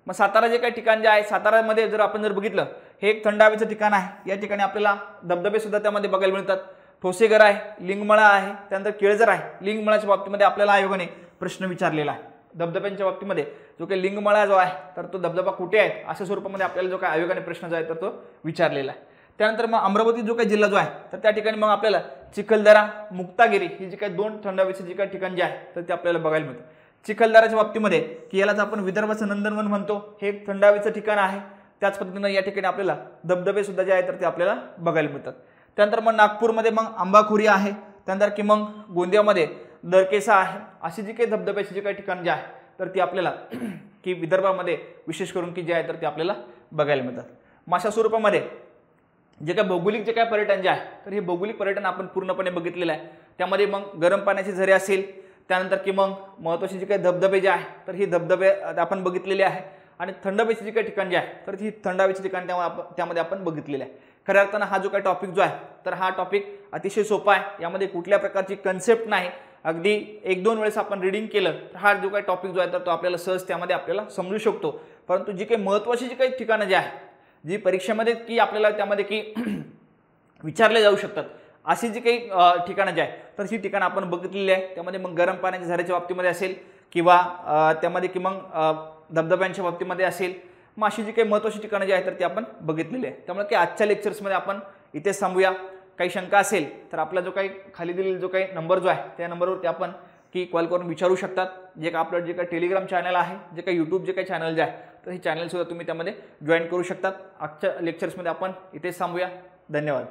मग सातारा जे काही ठिकाण जे आहे, सातारामध्ये जर आपण जर बघितलं हे एक थंड हवेचं ठिकाण आहे। या ठिकाणी आपल्याला धबधबे सुद्धा त्यामध्ये बघायला मिळतात। ठोसेघर आहे, लिंगमळा आहे, त्यानंतर केळझर आहे। लिंगमळाच्या बाबतीमध्ये आपल्याला आयोगाने प्रश्न विचारलेला आहे। धबधब्यांच्या बाबतीमध्ये जो काही लिंगमळा जो आहे तर तो धबधबा कुठे आहे अशा स्वरूपामध्ये आपल्याला जो काही आयोगाने प्रश्न जो आहे तर तो विचारलेला आहे। त्यानंतर मग अमरावती जो काही जिल्हा जो आहे तर त्या ठिकाणी मग आपल्याला चिखलदरा, मुक्तागिरी ही जी काही दोन थंड हवेचे जे काही ठिकाण जे आहे तर ते आपल्याला बघायला मिळतं। चिखलदराच्या बाबतीमध्ये की यालाच आपण विदर्भाचं नंदनवन म्हणतो, हे एक थंड हवेचं ठिकाण आहे। त्याच पद्धतीनं या ठिकाणी आपल्याला धबधबे सुद्धा जे आहे तर ते आपल्याला बघायला मिळतात। त्यानंतर मग नागपूरमध्ये मग आंबाखोरी आहे, त्यानंतर की मग गोंदियामध्ये दरकेसा आहे. अशी जी काही धबधब्याची जी काही ठिकाण जे आहे तर ती आपल्याला की विदर्भामध्ये विशेष करून की जे आहे तर ते आपल्याला बघायला मिळतात. मग अशा स्वरूपामध्ये जे काय भौगोलिक जे काय पर्यटन जे आहे तर हे भौगोलिक पर्यटन आपण पूर्णपणे बघितलेलं आहे. त्यामध्ये मग गरम पाण्याचे झरे असेल, त्यानंतर की मग महत्त्वाचे जे काही धबधबे जे आहे तर ही धबधबे आपण बघितलेले आहे. आणि थंड हवेचे जे काही ठिकाण जे आहे तर ही थंड हवेचे ठिकाण त्यामध्ये आपण बघितलेले आहे. खऱ्या अर्थानं हा जो काही टॉपिक जो आहे तर हा टॉपिक अतिशय सोपा आहे. यामध्ये कुठल्या प्रकारची कन्सेप्ट नाही. अगदी 1-2 वेळेस आपण रीडिंग केलं तर हा जो काही टॉपिक जो आहे तर तो आपल्याला सहज त्यामध्ये आपल्याला समजू शकतो. परंतु जी काही महत्त्वाची जी काही ठिकाणं जे आहे जी परीक्षेमध्ये की आपल्याला त्यामध्ये की विचारले जाऊ शकतात अशी जी काही ठिकाणं जे आहे तर ही ठिकाणं आपण बघितलेली आहे. त्यामध्ये मग गरम पाण्याच्या झऱ्याच्या बाबतीमध्ये असेल किंवा त्यामध्ये की मग धबधब्यांच्या बाबतीमध्ये असेल, मग अशी जी काही महत्त्वाची ठिकाणं जी आहेत तर ती आपण बघितलेली आहे. त्यामुळे की आजच्या लेक्चर्समध्ये आपण इथेच थांबूया. काही शंका असेल तर आपला जो काही खाली दिलेला जो काही नंबर जो आहे त्या नंबरवरती आपण की कॉल करून विचारू शकतात. जे काय आपलं जे काही टेलिग्राम चॅनल आहे, जे काही यूट्यूब जे काही चॅनल जे आहे तर हे चॅनलसुद्धा तुम्ही त्यामध्ये जॉईन करू शकतात. आजच्या लेक्चर्समध्ये आपण इथेच थांबूया. धन्यवाद.